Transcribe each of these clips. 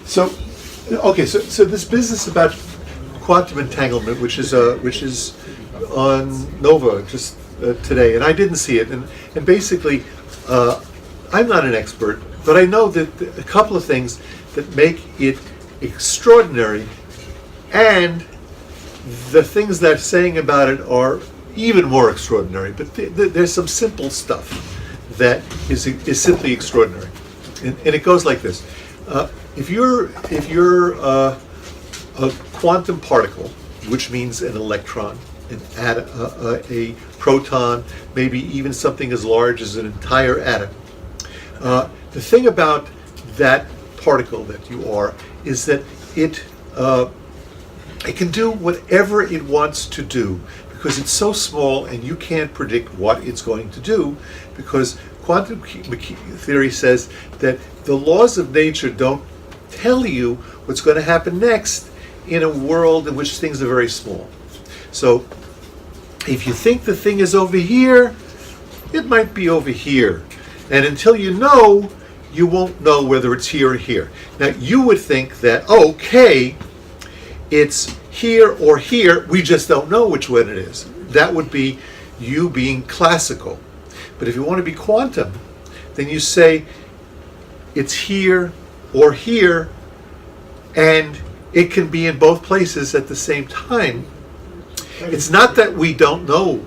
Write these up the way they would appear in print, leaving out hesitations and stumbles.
So this business about quantum entanglement, which is on Nova just today, and I didn't see it, and basically, I'm not an expert, but I know that a couple of things that make it extraordinary, and the things they're saying about it are even more extraordinary. But there's some simple stuff that is simply extraordinary, and it goes like this: if you're a quantum particle, which means an electron, an atom, a proton, maybe even something as large as an entire atom. The thing about that particle that you are is that it can do whatever it wants to do, because it's so small and you can't predict what it's going to do, because quantum theory says that the laws of nature don't tell you what's going to happen next in a world in which things are very small. So if you think the thing is over here, it might be over here. And until you know, you won't know whether it's here or here. Now, you would think that, okay, it's here or here, we just don't know which one it is. That would be you being classical. But if you want to be quantum, then you say it's here or here, and it can be in both places at the same time. It's not that we don't know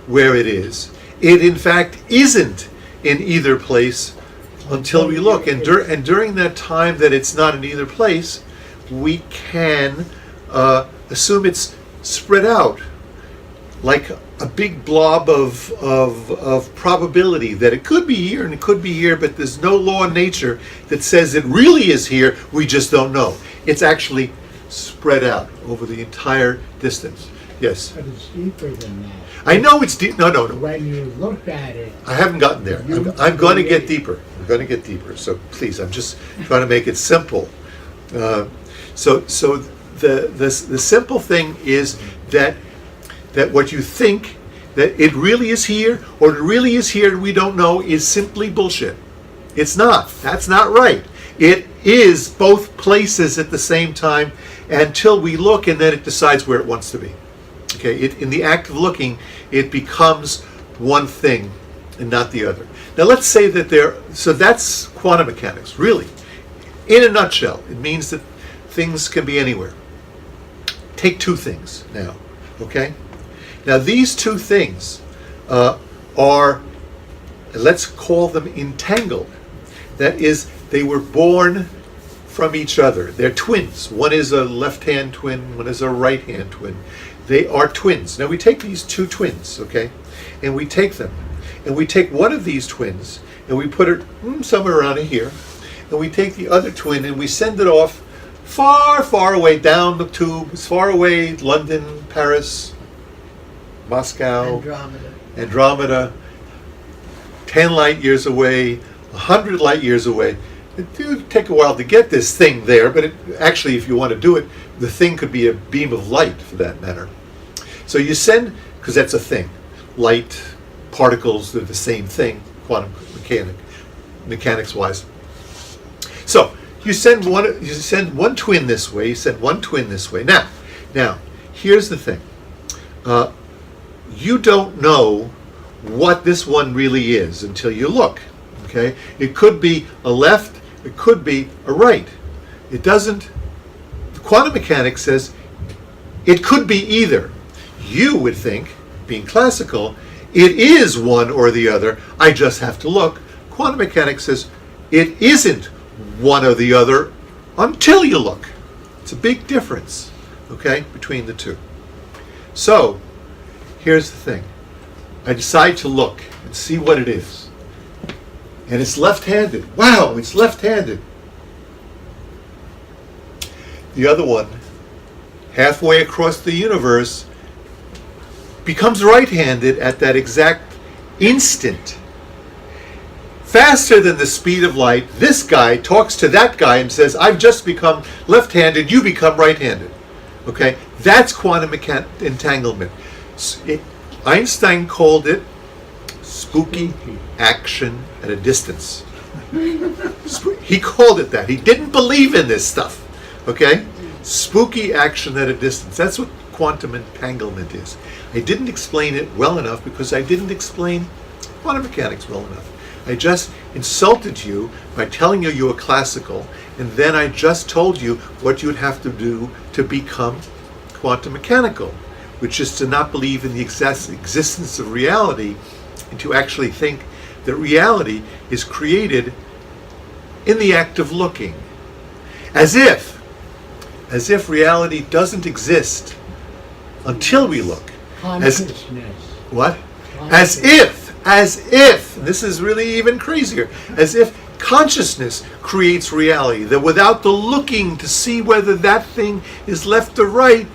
where it is. It, in fact, isn't in either place until we look. And during that time that it's not in either place, we can assume it's spread out like a big blob of probability, that it could be here and it could be here, but there's no law in nature that says it really is here. We just don't know. It's actually spread out over the entire distance. Yes? But it's deeper than that. I know it's deep. No. When you look at it... I haven't gotten there. I'm going to get deeper. I'm going to get deeper. So please, I'm just trying to make it simple. So the simple thing is that what you think that it really is here, or it really is here and we don't know, is simply bullshit. It's not. That's not right. It is both places at the same time until we look, and then it decides where it wants to be. Okay, in the act of looking, it becomes one thing and not the other. Now let's say that so that's quantum mechanics, really. In a nutshell, it means that things can be anywhere. Take two things now, okay? Now these two things are, let's call them entangled. That is, they were born from each other. They're twins. One is a left-hand twin, one is a right-hand twin. They are twins. Now we take these two twins, okay, and we take them, and we take one of these twins, and we put it somewhere around here, and we take the other twin, and we send it off far, far away down the tube, as far away, London, Paris, Moscow, Andromeda, 10 light years away, 100 light years away. It do take a while to get this thing there, but actually, if you want to do it, the thing could be a beam of light, for that matter. So you send, because that's a thing, light, particles, they're the same thing, quantum mechanics-wise. So you send one twin this way, you send one twin this way. Now, here's the thing. You don't know what this one really is until you look. Okay? It could be a left, it could be a right. It doesn't. Quantum mechanics says it could be either. You would think, being classical, it is one or the other. I just have to look. Quantum mechanics says it isn't one or the other until you look. It's a big difference, okay, between the two. So, here's the thing. I decide to look and see what it is. And it's left-handed. Wow, it's left-handed. The other one, halfway across the universe, becomes right-handed at that exact instant. Faster than the speed of light, this guy talks to that guy and says, I've just become left-handed, you become right-handed. Okay? That's quantum entanglement. Einstein called it spooky action at a distance. He called it that. He didn't believe in this stuff. Okay? Spooky action at a distance. That's what quantum entanglement is. I didn't explain it well enough because I didn't explain quantum mechanics well enough. I just insulted you by telling you were classical, and then I just told you what you'd have to do to become quantum mechanical, which is to not believe in the existence of reality and to actually think that reality is created in the act of looking. As if reality doesn't exist until we look. Consciousness. What? As if, and this is really even crazier, as if consciousness creates reality, that without the looking to see whether that thing is left or right,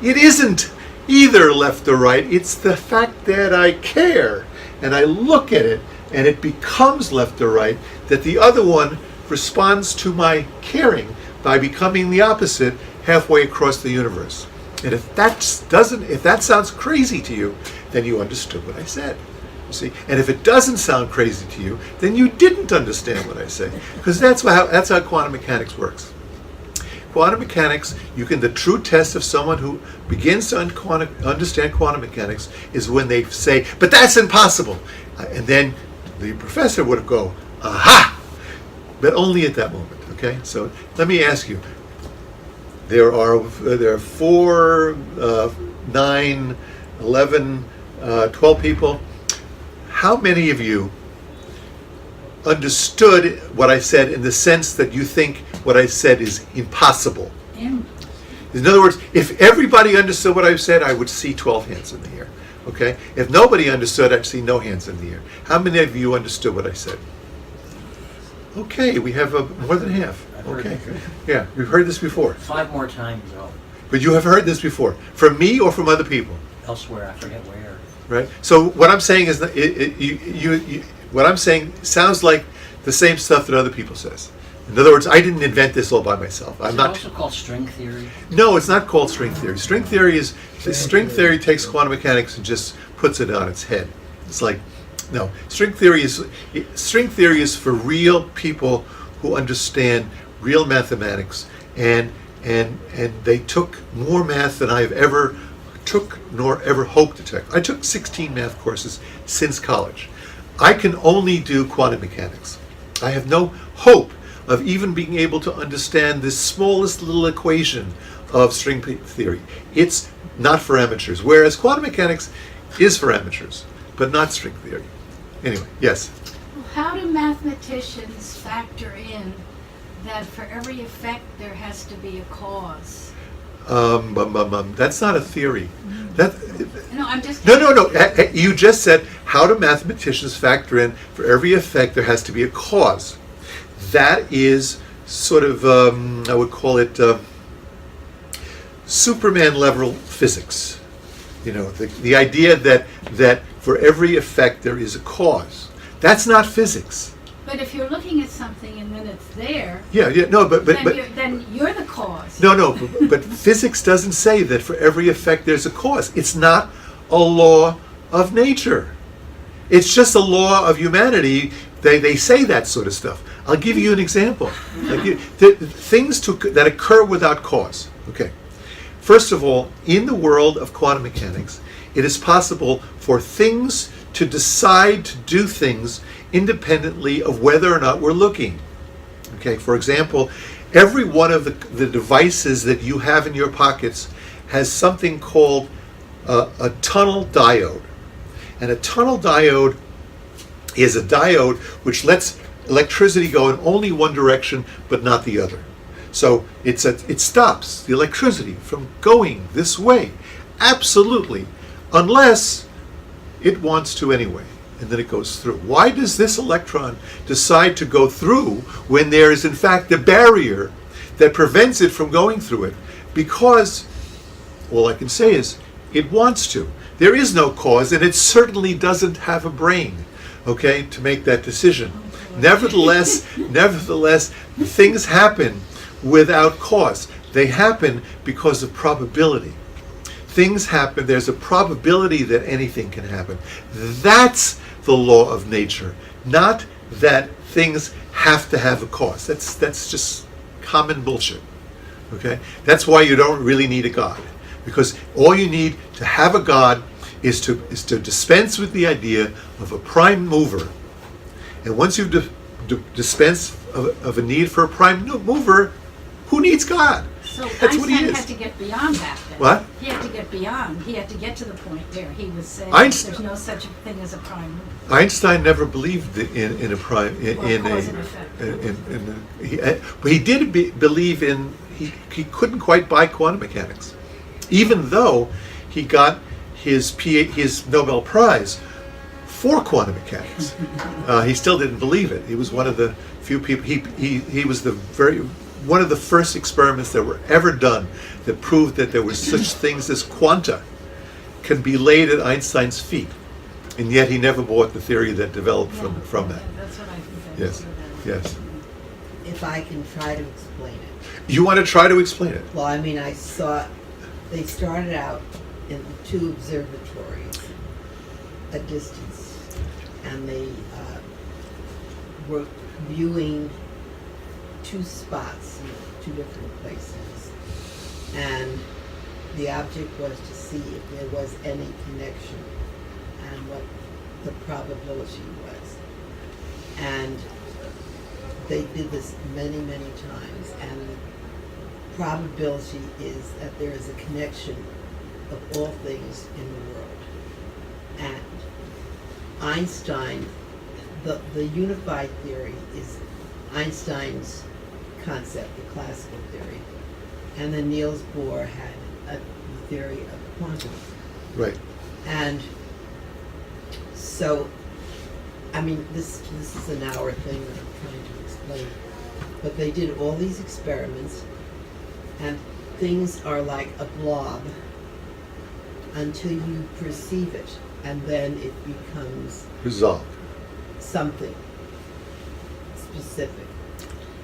it isn't either left or right. It's the fact that I care and I look at it and it becomes left or right, that the other one responds to my caring by becoming the opposite halfway across the universe. And if that sounds crazy to you, then you understood what I said. You see, and if it doesn't sound crazy to you, then you didn't understand what I say, because that's how quantum mechanics works. Quantum mechanics, the true test of someone who begins to understand quantum mechanics is when they say, "But that's impossible," and then the professor would go, "Aha!" But only at that moment. Okay, so let me ask you. There are 4, 9, 11, 12 people. How many of you understood what I said in the sense that you think what I said is impossible? In other words, if everybody understood what I said, I would see 12 hands in the air. Okay? If nobody understood, I'd see no hands in the air. How many of you understood what I said? Okay, we have more than half. Okay. Yeah, we've heard this before. 5 more times, though. But you have heard this before. From me or from other people? Elsewhere, I forget where. Right? So what I'm saying is that what I'm saying sounds like the same stuff that other people says. In other words, I didn't invent this all by myself. Is it also called string theory? No, it's not called string theory. String theory takes quantum mechanics and just puts it on its head. It's like, no, string theory is for real people who understand real mathematics, and they took more math than I've ever took nor ever hoped to take. I took 16 math courses since college. I can only do quantum mechanics. I have no hope of even being able to understand this smallest little equation of string theory. It's not for amateurs, whereas quantum mechanics is for amateurs, but not string theory. Anyway, yes? Well, how do mathematicians factor in that for every effect there has to be a cause? That's not a theory. No, I'm just... No. You just said, how do mathematicians factor in for every effect there has to be a cause? That is sort of, I would call it Superman level physics. The idea that for every effect there is a cause. That's not physics. But if you're looking at something and then it's there, then you're the cause. No, but physics doesn't say that for every effect there's a cause. It's not a law of nature. It's just a law of humanity. They say that sort of stuff. I'll give you an example. Things that occur without cause. Okay. First of all, in the world of quantum mechanics, it is possible for things to decide to do things independently of whether or not we're looking. Okay, for example, every one of the devices that you have in your pockets has something called a tunnel diode. And a tunnel diode is a diode which lets electricity go in only one direction but not the other. So it stops the electricity from going this way, absolutely, unless it wants to anyway. And then it goes through. Why does this electron decide to go through when there is in fact a barrier that prevents it from going through it? Because all I can say is it wants to. There is no cause, and it certainly doesn't have a brain, okay, to make that decision. Nevertheless, things happen without cause. They happen because of probability. Things happen, there's a probability that anything can happen. That's the law of nature, not that things have to have a cause. That's just common bullshit. Okay? That's why you don't really need a God. Because all you need to have a God is to dispense with the idea of a prime mover. And once you dispense of a need for a prime mover, who needs God? So That's what he Einstein is. had to get beyond that then. What? He had to get beyond. He had to get to the point where he was saying Einstein- there's no such a thing as a prime mover. Einstein never believed in a prime Cause and effect. but he did believe in he couldn't quite buy quantum mechanics, even though he got his Nobel Prize for quantum mechanics. He still didn't believe it. He was one of the few people. He was one of the first experiments that were ever done that proved that there were such things as quanta can be laid at Einstein's feet, and yet he never bought the theory that developed from that. That's what I think. Yes, yes. If I can try to explain it. You want to try to explain it? Well, I mean, I saw they started out in 2 observatories a distance, and they were viewing 2 spots in 2 different places, and the object was to see if there was any connection and what the probability was. And they did this many, many times, and the probability is that there is a connection of all things in the world. And Einstein, the unified theory is Einstein's concept, the classical theory, and then Niels Bohr had a theory of quantum. Right. And so, I mean, this is an hour thing that I'm trying to explain. But they did all these experiments, and things are like a blob until you perceive it, and then it becomes Resolved. something specific.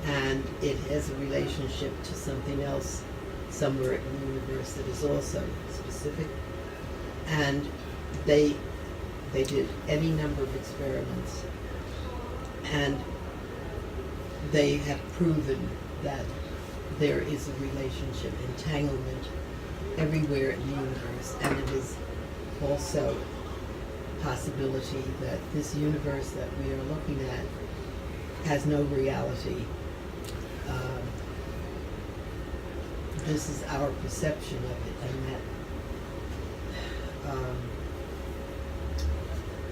And it has a relationship to something else somewhere in the universe that is also specific. And they did any number of experiments, and they have proven that there is a relationship, entanglement, everywhere in the universe, and it is also a possibility that this universe that we are looking at has no reality. This is our perception of it, and that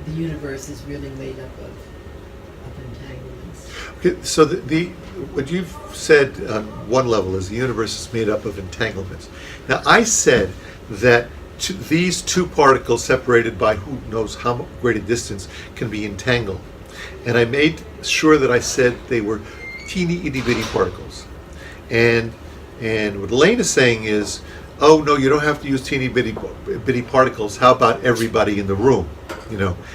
the universe is really made up of entanglements. Okay, so what you've said on one level is the universe is made up of entanglements. Now, I said that these 2 particles separated by who knows how great a distance can be entangled. And I made sure that I said they were teeny itty bitty particles. And what Elaine is saying is, oh no, you don't have to use teeny bitty particles. How about everybody in the room?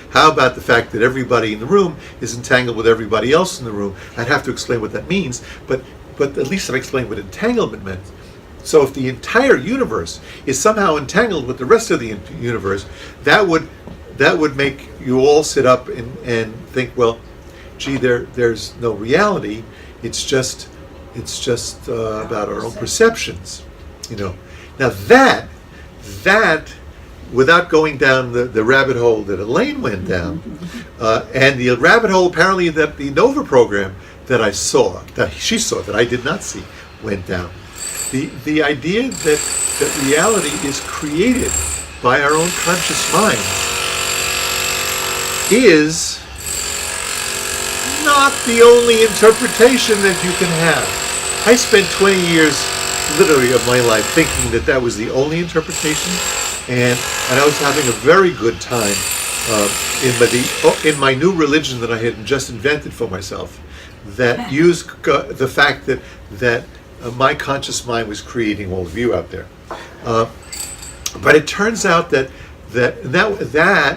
How about the fact that everybody in the room is entangled with everybody else in the room? I'd have to explain what that means, but at least I've explained what entanglement meant. So if the entire universe is somehow entangled with the rest of the universe, that would make you all sit up and think, well, gee, there's no reality. It's just about our own perceptions. Now that without going down the rabbit hole that Elaine went down, and the rabbit hole apparently that the NOVA program that she saw, that I did not see, went down. The idea that reality is created by our own conscious mind is not the only interpretation that you can have. I spent 20 years literally of my life thinking that was the only interpretation, and I was having a very good time in my new religion that I had just invented for myself, that used the fact that my conscious mind was creating all of you out there. But it turns out that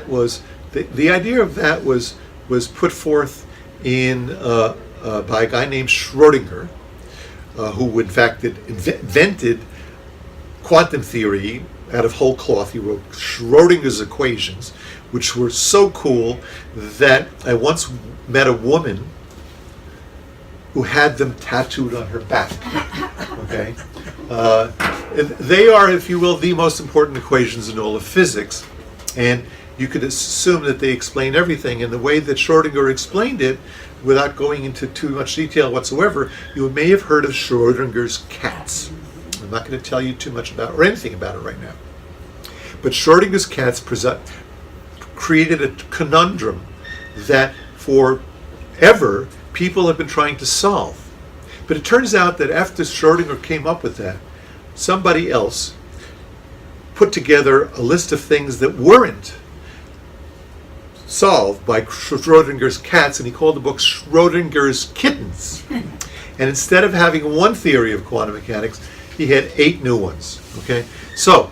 was the idea of that was put forth in by a guy named Schrödinger, who in fact invented quantum theory out of whole cloth. He wrote Schrödinger's equations, which were so cool that I once met a woman who had them tattooed on her back. Okay? They are, if you will, the most important equations in all of physics. And you could assume that they explain everything. And the way that Schrödinger explained it, without going into too much detail whatsoever, you may have heard of Schrödinger's cats. I'm not going to tell you too much about or anything about it right now. But Schrödinger's cats created a conundrum that forever people have been trying to solve. But it turns out that after Schrödinger came up with that, somebody else put together a list of things that weren't solved by Schrödinger's cats, and he called the book Schrödinger's Kittens. And instead of having one theory of quantum mechanics, he had 8 new ones. Okay? So,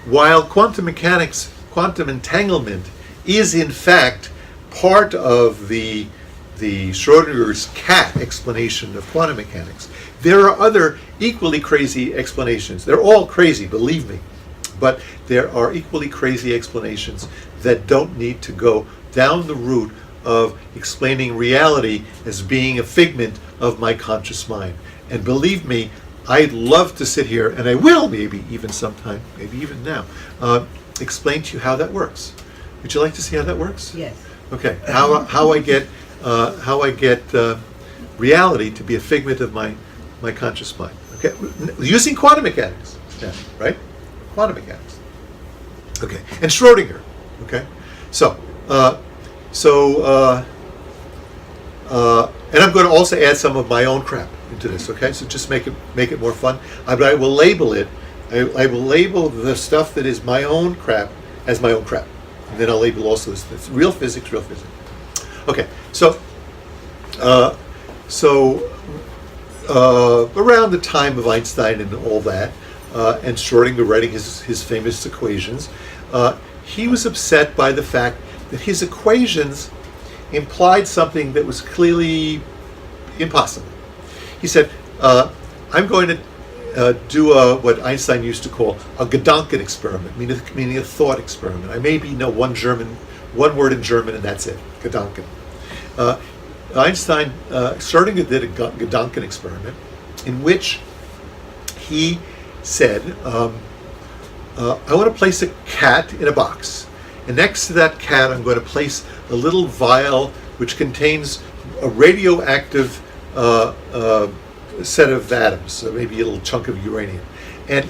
while quantum mechanics, quantum entanglement, is in fact part of the Schrödinger's cat explanation of quantum mechanics, there are other equally crazy explanations. They're all crazy, believe me. But there are equally crazy explanations that don't need to go down the route of explaining reality as being a figment of my conscious mind. And believe me, I'd love to sit here, and I will maybe even sometime, maybe even now, explain to you how that works. Would you like to see how that works? Yes. Okay. How I get reality to be a figment of my conscious mind. Okay. Using quantum mechanics. Yeah, right? Quantum mechanics. Okay. And Schrödinger. Okay. So, and I'm going to also add some of my own crap into this. Okay. So just make it more fun. But I will label it. I will label the stuff that is my own crap as my own crap. And then I'll label also this real physics, real physics. Okay. So around the time of Einstein and all that, and Schrödinger writing his famous equations, he was upset by the fact that his equations implied something that was clearly impossible. He said, I'm going to do what Einstein used to call a Gedanken experiment, meaning a thought experiment. I maybe know one word in German, and that's it, Gedanken. Schrödinger did a Gedanken experiment in which he said, I want to place a cat in a box. And next to that cat, I'm going to place a little vial which contains a radioactive set of atoms, so maybe a little chunk of uranium. And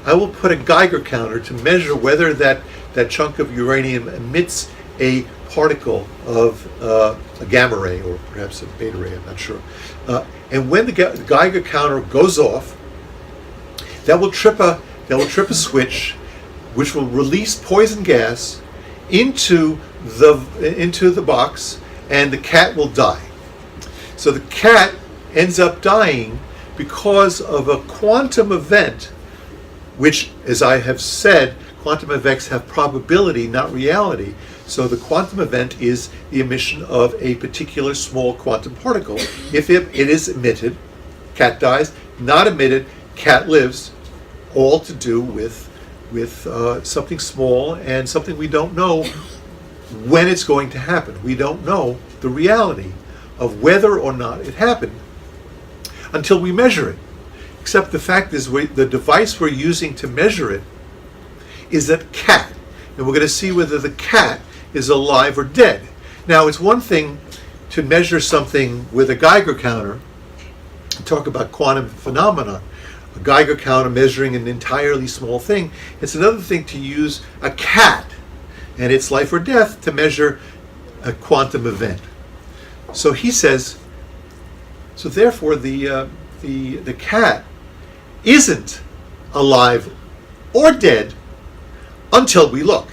I will put a Geiger counter to measure whether that chunk of uranium emits a particle of a gamma ray or perhaps a beta ray, I'm not sure. And when the Geiger counter goes off, that will trip a switch which will release poison gas into the box, and the cat will die. So the cat ends up dying because of a quantum event, which, as I have said, quantum events have probability, not reality. So the quantum event is the emission of a particular small quantum particle. If it is emitted, cat dies. Not emitted, cat lives. All to do with something small and something we don't know when it's going to happen. We don't know the reality of whether or not it happened until we measure it. Except the fact is, the device we're using to measure it is that cat. And we're going to see whether the cat is alive or dead. Now, it's one thing to measure something with a Geiger counter and talk about quantum phenomena, a Geiger counter measuring an entirely small thing. It's another thing to use a cat and its life or death to measure a quantum event. So he says, so therefore the cat isn't alive or dead until we look.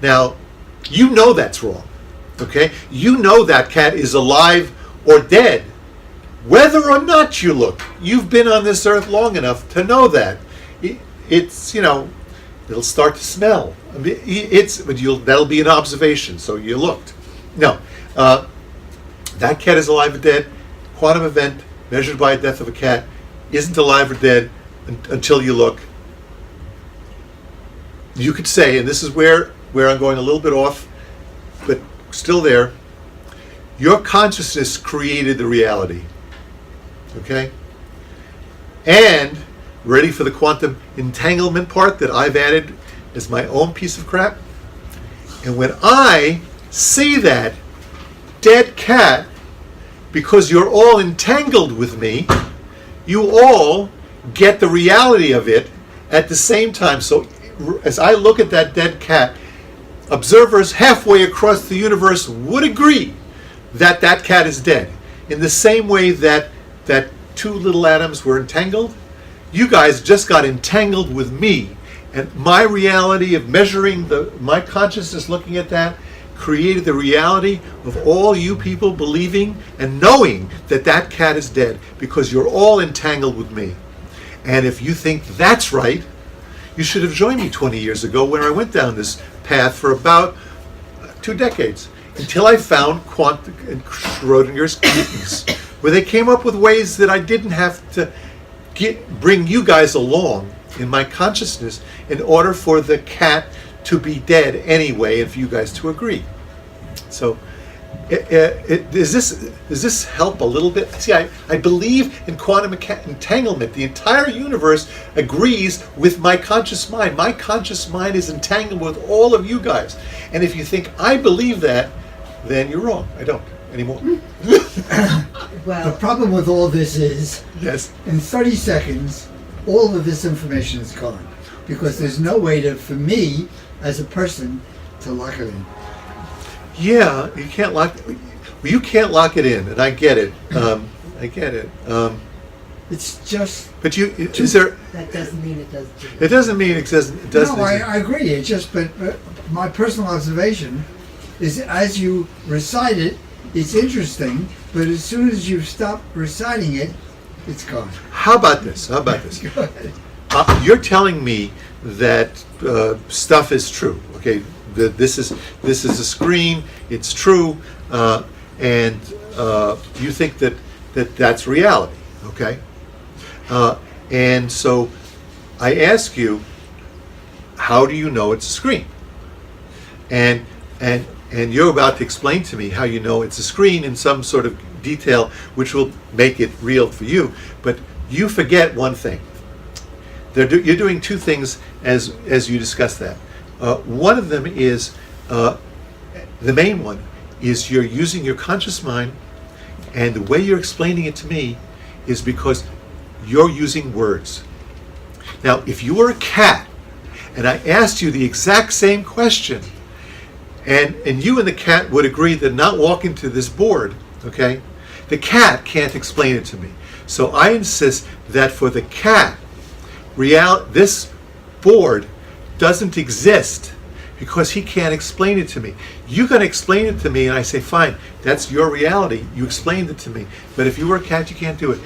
Now, you know that's wrong, okay? You know that cat is alive or dead, whether or not you look. You've been on this earth long enough to know that. It's, it'll start to smell. I mean, that'll be an observation, so you looked. No, that cat is alive or dead. Quantum event measured by a death of a cat isn't alive or dead until you look. You could say, and this is where I'm going a little bit off, but still there, Your consciousness created the reality. Okay? And, ready for the quantum entanglement part that I've added as my own piece of crap? And when I see that dead cat, because you're all entangled with me, you all get the reality of it at the same time. So as I look at that dead cat, observers halfway across the universe would agree that that cat is dead. In the same way that two little atoms were entangled, you guys just got entangled with me. And my reality of measuring my consciousness looking at that created the reality of all you people believing and knowing that that cat is dead because you're all entangled with me. And if you think that's right, you should have joined me 20 years ago when I went down this path for about 2 decades until I found quantum and Schrodinger's kittens, where they came up with ways that I didn't have to bring you guys along in my consciousness in order for the cat to be dead anyway and for you guys to agree. So does this help a little bit? See, I believe in quantum entanglement. The entire universe agrees with my conscious mind. My conscious mind is entangled with all of you guys. And if you think I believe that, then you're wrong. I don't anymore. Well, The problem with all this is, Yes. in 30 seconds, all of this information is gone. Because there's no way for me, as a person, to lock it in. Yeah, you can't lock it in, and I get it. I get it. It's just... But is there? that doesn't mean it doesn't. It doesn't mean it doesn't. No, I agree. It's just, but my personal observation is as you recite it, it's interesting, but as soon as you stop reciting it, it's gone. How about this? Go ahead. You're telling me that stuff is true. Okay, this is a screen. It's true, and you think that's reality. Okay, and so I ask you, how do you know it's a screen? And you're about to explain to me how you know it's a screen in some sort of detail which will make it real for you. But you forget one thing. You're doing two things as you discuss that. One of them is, the main one, is you're using your conscious mind, and the way you're explaining it to me is because you're using words. Now, if you were a cat, and I asked you the exact same question, and you and the cat would agree that not walking to this board, okay, the cat can't explain it to me. So I insist that for the cat, this board doesn't exist because he can't explain it to me. You're going to explain it to me, and I say, fine, that's your reality. You explained it to me. But if you were a cat, you can't do it.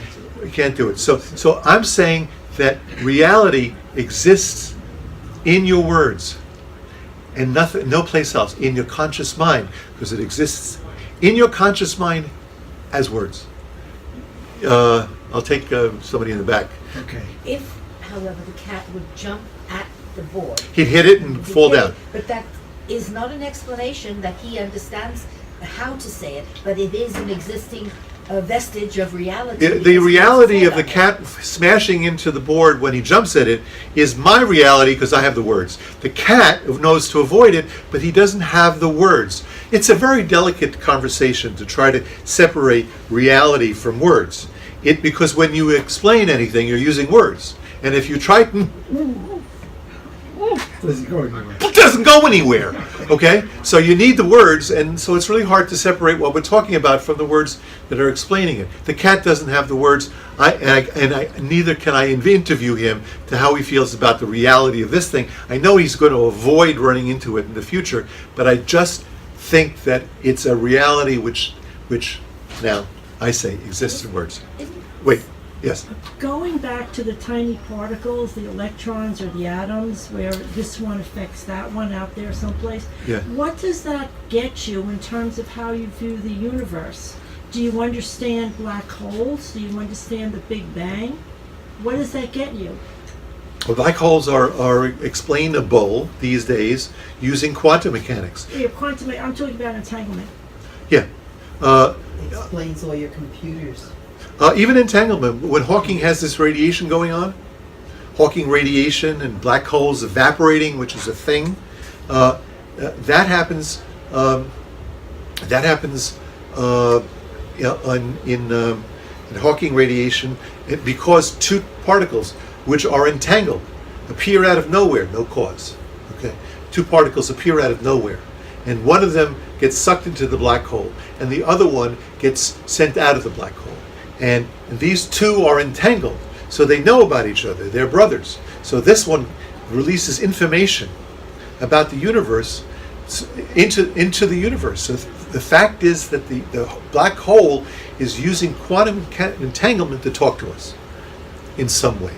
You can't do it. So I'm saying that reality exists in your words and no place else, in your conscious mind, because it exists in your conscious mind as words. I'll take somebody in the back. Okay. If, however, the cat would jump at the board. He'd hit it and fall down. But that is not an explanation that he understands how to say it, but it is an existing vestige of reality. The reality of the cat smashing into the board when he jumps at it is my reality because I have the words. The cat knows to avoid it, but he doesn't have the words. It's a very delicate conversation to try to separate reality from words. Because when you explain anything, you're using words. And if you try to... Doesn't go anywhere. It doesn't go anywhere, okay? So you need the words, and so it's really hard to separate what we're talking about from the words that are explaining it. The cat doesn't have the words, neither can I interview him to how he feels about the reality of this thing. I know he's going to avoid running into it in the future, but I just think that it's a reality which now, I say, exists in words. Wait, yes? Going back to the tiny particles, the electrons or the atoms, where this one affects that one out there someplace, Yeah. what does that get you in terms of how you view the universe? Do you understand black holes? Do you understand the Big Bang? What does that get you? Well, black holes are explainable these days using quantum mechanics. I'm talking about entanglement. Yeah. Explains all your computers. Even entanglement, when Hawking has this radiation going on, Hawking radiation and black holes evaporating, which is a thing, that happens. In Hawking radiation, because two particles which are entangled appear out of nowhere, no cause. Okay, two particles appear out of nowhere, and one of them gets sucked into the black hole, and the other one gets sent out of the black hole. And these two are entangled, so they know about each other. They're brothers. So this one releases information about the universe into the universe. So the fact is that the black hole is using quantum entanglement to talk to us in some way.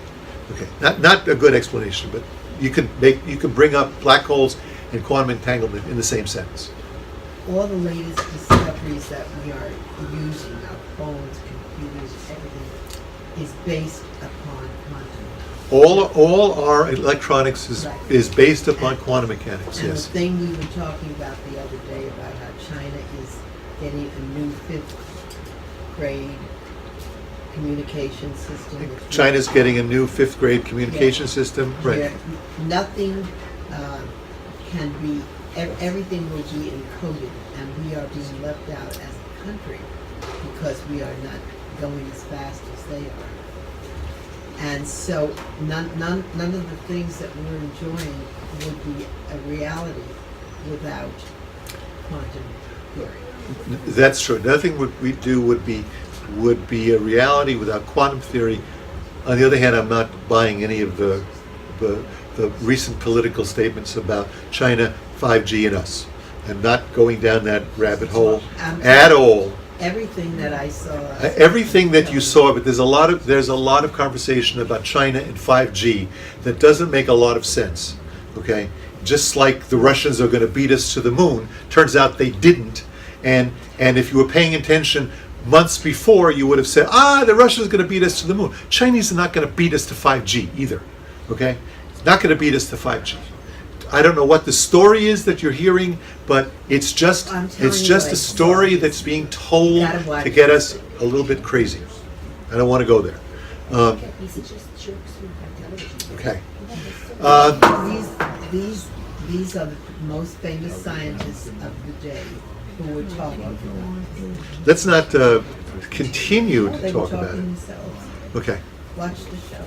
Okay, not a good explanation, but you can bring up black holes and quantum entanglement in the same sentence. All the latest discoveries that we are using, our phones, computers, everything, is based upon quantum. All our electronics Right. is based upon quantum mechanics. And Yes. the thing we were talking about the other day about how China is getting a new 5th grade communication system. China's getting a new 5th grade communication system. Right. Where nothing can be, everything will be encoded, and we are being left out as a country because we are not going as fast as they are. And so none of the things that we're enjoying would be a reality without quantum theory. That's true. Nothing what we do would be a reality without quantum theory. On the other hand, I'm not buying any of the recent political statements about China, 5G, and us. I'm not going down that rabbit hole at all. Everything that I saw. Everything that you saw, but there's a lot of conversation about China and 5G that doesn't make a lot of sense. Okay, just like the Russians are going to beat us to the moon, turns out they didn't. And if you were paying attention months before, you would have said, the Russians are going to beat us to the moon. Chinese are not going to beat us to 5G either. Okay, it's not going to beat us to 5G. I don't know what the story is that you're hearing, but it's just a story that's being told to get us a little bit crazy. I don't want to go there. Okay. These are the most famous scientists of the day who were talking about this. Let's not continue to They were talk about talking it. themselves. Okay. Watch the show.